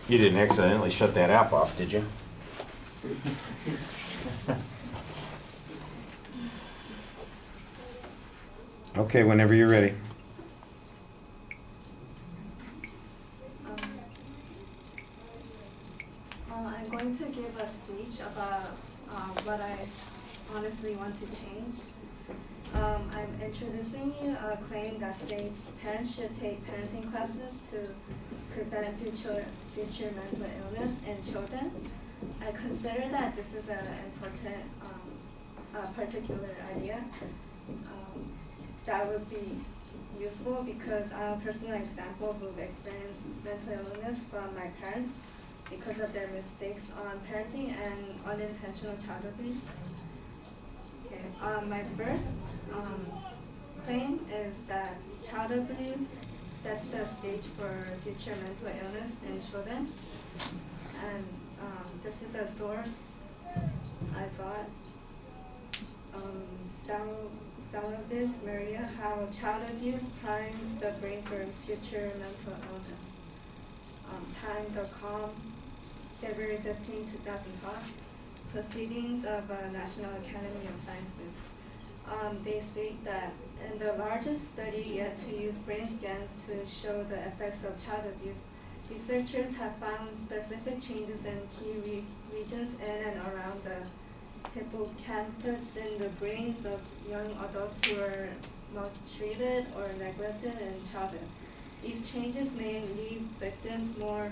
You didn't accidentally shut that app off, did you? Okay, whenever you're ready. I'm going to give a speech about what I honestly want to change. I'm introducing you a claim that states parents should take parenting classes to prevent future mental illness in children. I consider that this is an important particular idea that would be useful because I'm a personal example who've experienced mental illness from my parents because of their mistakes on parenting and unintentional child abuse. Okay. My first claim is that child abuse sets the stage for future mental illness in children. And this is a source I got. Salavis Maria, how child abuse primes the brain for future mental illness. Time.com, February 15, 2012. Proceedings of National Academy of Sciences. They state that in the largest study yet to use brain scans to show the effects of child abuse, researchers have found specific changes in key regions in and around the hippocampus in the brains of young adults who are maltreated or neglected in childhood. These changes may leave victims more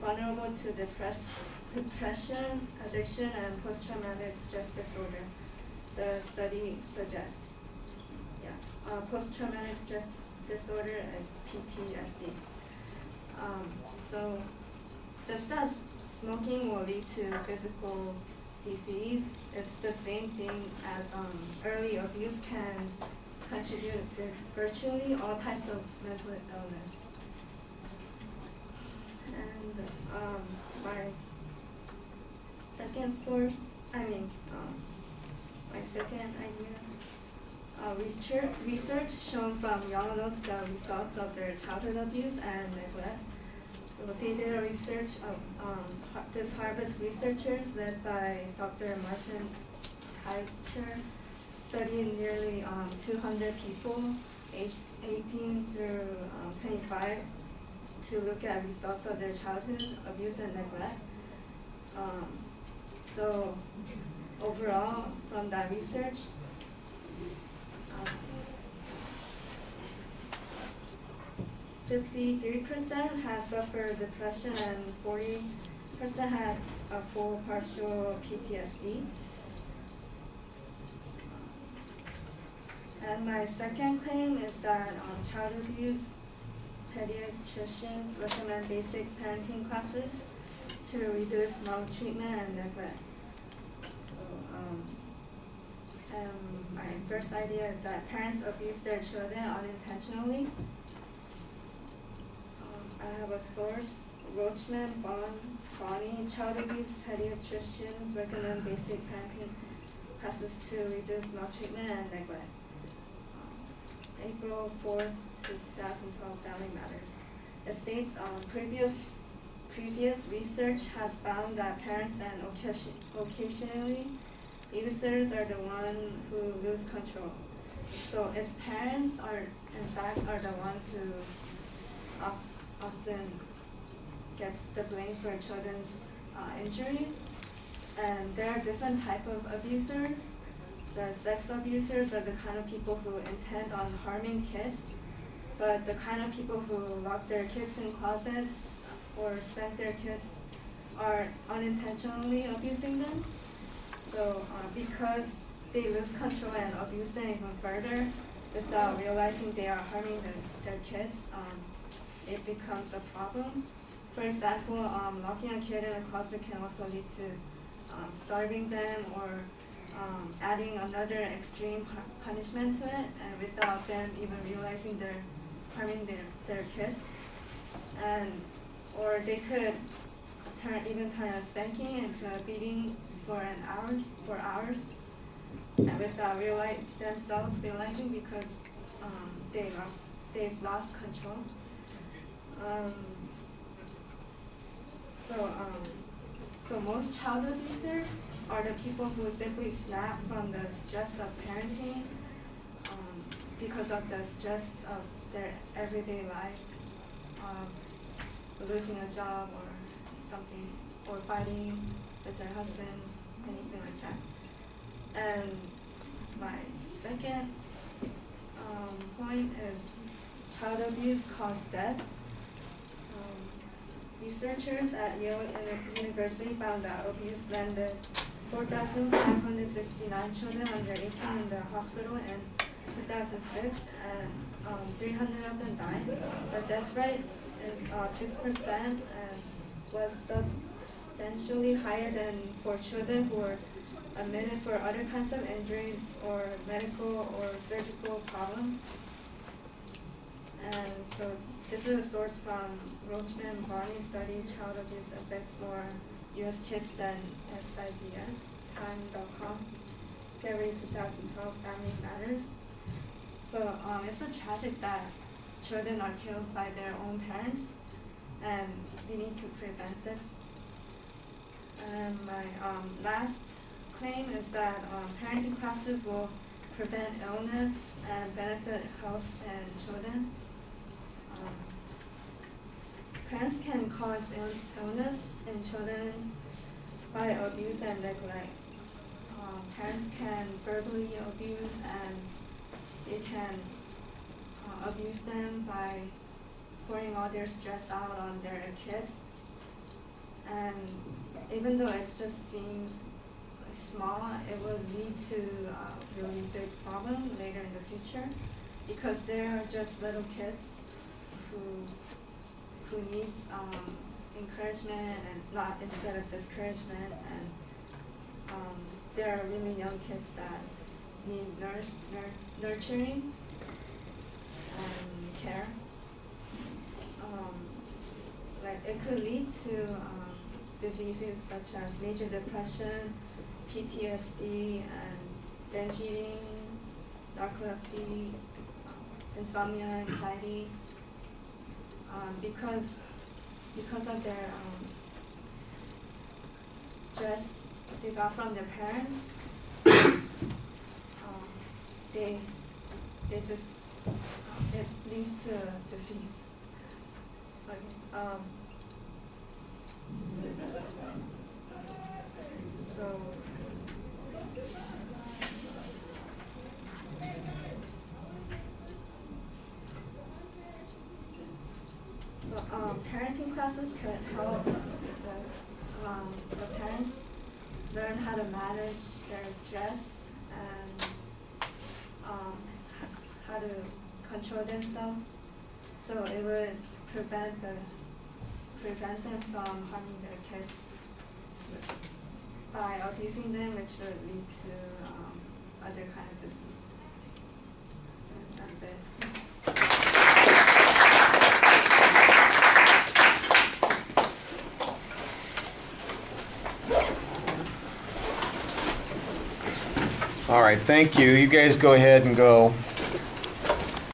vulnerable to depression, addiction, and post-traumatic stress disorder, the study suggests. Post-traumatic stress disorder is PTSD. So just as smoking will lead to physical disease, it's the same thing as early abuse can contribute to virtually all types of mental illness. And my second idea, research shown from young adults the results of their childhood abuse and neglect. So they did a research of this Harvard researchers led by Dr. Martin Keicher studied nearly 200 people aged 18 through 25 to look at results of their childhood abuse and neglect. So overall, from that research, 53% had suffered depression and 40% had a full partial PTSD. And my second claim is that child abuse pediatricians recommend basic parenting classes to reduce maltreatment and neglect. So, my first idea is that parents abuse their children unintentionally. I have a source, Roachman, Bonnie, child abuse pediatricians recommend basic parenting classes to reduce maltreatment and neglect. April 4th, 2012, Family Matters. It states previous research has found that parents and occasionally abusers are the ones who lose control. So its parents are the ones who often gets the blame for children's injuries. And there are different types of abusers. The sex abusers are the kind of people who intend on harming kids, but the kind of people who lock their kids in closets or spank their kids are unintentionally abusing them. So because they lose control and abuse them even further without realizing they are harming their kids, it becomes a problem. For example, locking a kid in a closet can also lead to starving them or adding another extreme punishment to it, and without them even realizing they're harming their kids. Or they could turn a spanking into a beating for hours, and without themselves realizing because they've lost control. So most child abusers are the people who simply snap from the stress of parenting because of the stress of their everyday life, losing a job or something, or fighting with their husbands, anything like that. And my second point is child abuse causes death. Researchers at Yale University found that abuse landed 4,569 children under 18 in the hospital in 2006, and 300 of them died. The death rate is 6% and was substantially higher than for children who were admitted for other kinds of injuries or medical or surgical problems. And so this is a source from Roachman Barney study, Child Abuse Affects More U.S. Kids Than SIDS, Time.com, February 2012, Family Matters. So it's so tragic that children are killed by their own parents, and we need to prevent this. And my last claim is that parenting classes will prevent illness and benefit health in children. Parents can cause illness in children by abuse and neglect. Parents can verbally abuse, and they can abuse them by pouring all their stress out on their kids. And even though it just seems small, it will lead to a really big problem later in the future, because they are just little kids who needs encouragement and not instead of discouragement, and there are really young kids that need nurturing and care. Like it could lead to diseases such as major depression, PTSD, and binge eating, narcolepsy, insomnia, anxiety, because of their stress they got from their parents. They just it leads to disease. So. Parenting classes could help the parents learn how to manage their stress and how to control themselves. So it would prevent them from harming their kids by abusing them, which would lead to other kind of disease. And that's it. All right, thank you. You guys go ahead and go